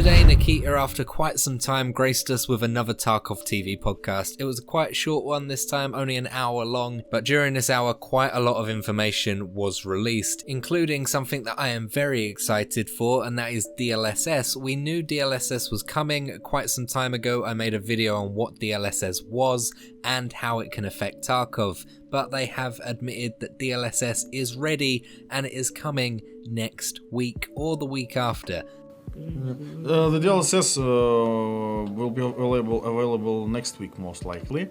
Today, Nikita, after quite some time, graced us with another TarkovTV podcast. It was a quite short one this time, only an hour long, but during this hour, quite a lot of information was released, including something that I am very excited for, and that is DLSS. We knew DLSS was coming quite some time ago. I made a video on what DLSS was and how it can affect Tarkov, but they have admitted that DLSS is ready and it is coming next week or the week after. The DLSS will be available next week, most likely.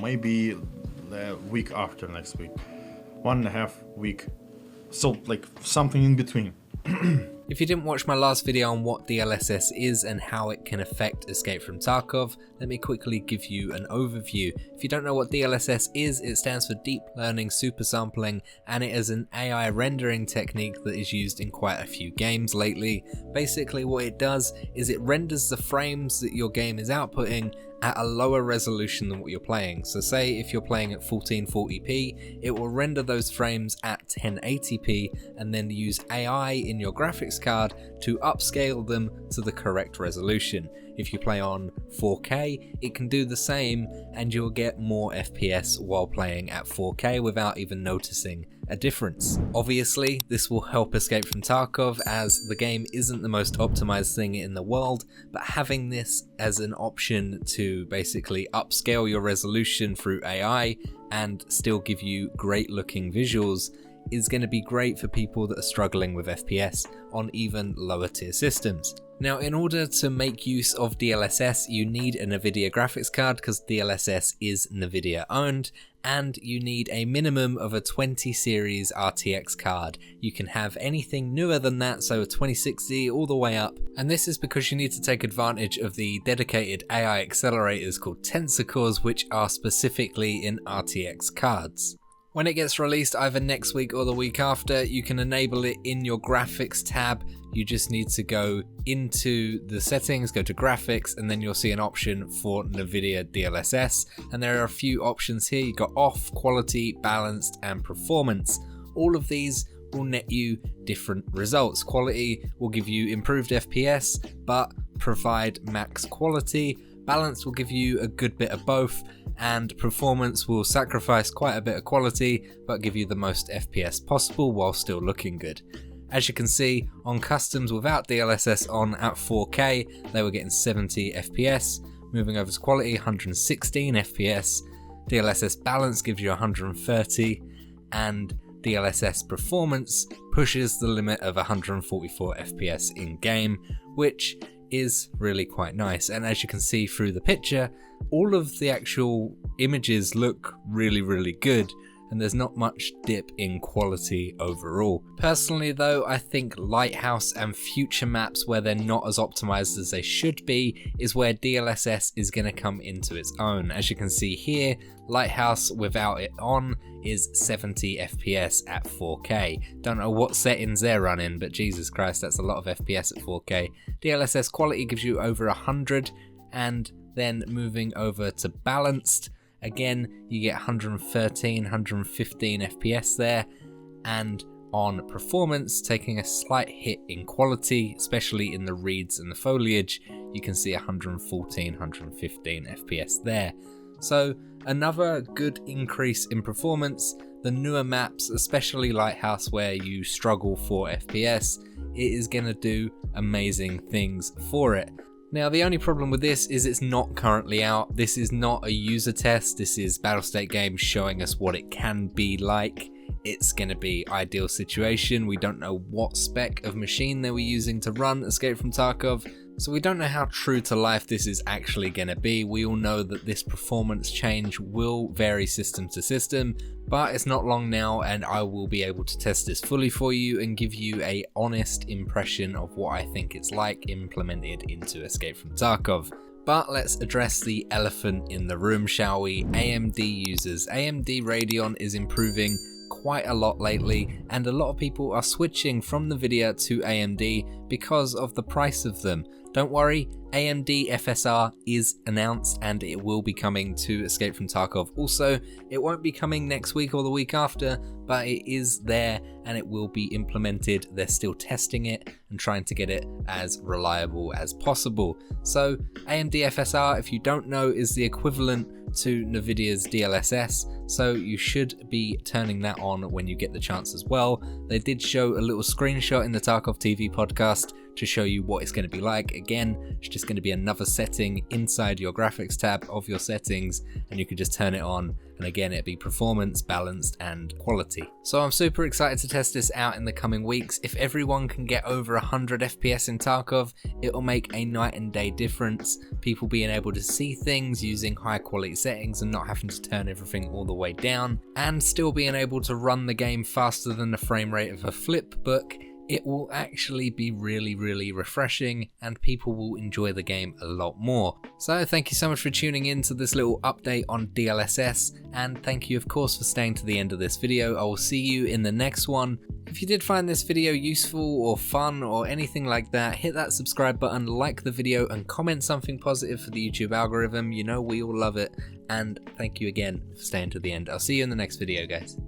Maybe the week after next week. 1.5 week. So, like, something in between. If you didn't watch my last video on what DLSS is and how it can affect Escape from Tarkov, let me quickly give you an overview. If you don't know what DLSS is, it stands for Deep Learning Super Sampling, and it is an AI rendering technique that is used in quite a few games lately. Basically what it does is it renders the frames that your game is outputting at a lower resolution than what you're playing. So say if you're playing at 1440p, it will render those frames at 1080p and then use AI in your graphics card to upscale them to the correct resolution. If you play on 4K, it can do the same and you'll get more FPS while playing at 4K without even noticing a difference. Obviously, this will help Escape from Tarkov as the game isn't the most optimized thing in the world, but having this as an option to basically upscale your resolution through AI and still give you great looking visuals is going to be great for people that are struggling with FPS on even lower tier systems. Now, in order to make use of DLSS, you need a NVIDIA graphics card because DLSS is NVIDIA owned, and you need a minimum of a 20 series RTX card. You can have anything newer than that, so a 2060 all the way up, and this is because you need to take advantage of the dedicated AI accelerators called tensor cores, which are specifically in RTX cards. When it gets released either next week or the week after, you can enable it in your graphics tab. You just need to go into the settings, go to graphics, and then you'll see an option for NVIDIA DLSS. And there are a few options here. You've got off, quality, balanced, and performance. All of these will net you different results. Quality will give you improved FPS, but provide max quality. Balance will give you a good bit of both, and performance will sacrifice quite a bit of quality but give you the most FPS possible while still looking good. As you can see, on customs without DLSS on at 4K, they were getting 70 FPS. Moving over to quality, 116 FPS. DLSS balance gives you 130, and DLSS performance pushes the limit of 144 FPS in game, which is really quite nice. And as you can see through the picture, all of the actual images look really good, and there's not much dip in quality overall. Personally though, I think Lighthouse and future maps where they're not as optimized as they should be is where DLSS is going to come into its own. As you can see here, Lighthouse without it on is 70 FPS at 4K. Don't know what settings they're running, but Jesus Christ, that's a lot of FPS at 4K. DLSS quality gives you over 100, and then moving over to balanced, again, you get 113, 115 FPS there, and on performance, taking a slight hit in quality, especially in the reeds and the foliage, you can see 114, 115 FPS there. So another good increase in performance. The newer maps, especially Lighthouse where you struggle for FPS, it is going to do amazing things for it. Now, the only problem with this is it's not currently out. This is not a user test. This is Battlestate Games showing us what it can be like. It's going to be ideal situation. We don't know what spec of machine they were using to run Escape from Tarkov, so we don't know how true to life this is actually going to be. We all know that this performance change will vary system to system, but it's not long now and I will be able to test this fully for you and give you a honest impression of what I think it's like implemented into Escape from Tarkov. But let's address the elephant in the room, shall we? AMD users. AMD Radeon is improving quite a lot lately, and a lot of people are switching from NVIDIA to AMD because of the price of them. Don't worry, AMD FSR is announced and it will be coming to Escape from Tarkov. Also, it won't be coming next week or the week after, but it is there and it will be implemented. They're still testing it and trying to get it as reliable as possible. So AMD FSR, if you don't know, is the equivalent to NVIDIA's DLSS, so you should be turning that on when you get the chance as well. They did show a little screenshot in the TarkovTV podcast to show you what it's going to be like. Again, it's just going to be another setting inside your graphics tab of your settings, and you can just turn it on, and again it'll be performance, balanced and quality. So I'm super excited to test this out in the coming weeks. If everyone can get over 100 FPS in Tarkov, it'll make a night and day difference. People being able to see things using high quality settings and not having to turn everything all the way down, and still being able to run the game faster than the frame rate of a flip book. It will actually be really refreshing and people will enjoy the game a lot more. So thank you so much for tuning in to this little update on DLSS, and thank you of course for staying to the end of this video. I will see you in the next one. If you did find this video useful or fun or anything like that, hit that subscribe button, like the video and comment something positive for the YouTube algorithm. You know we all love it, and thank you again for staying to the end. I'll see you in the next video, guys.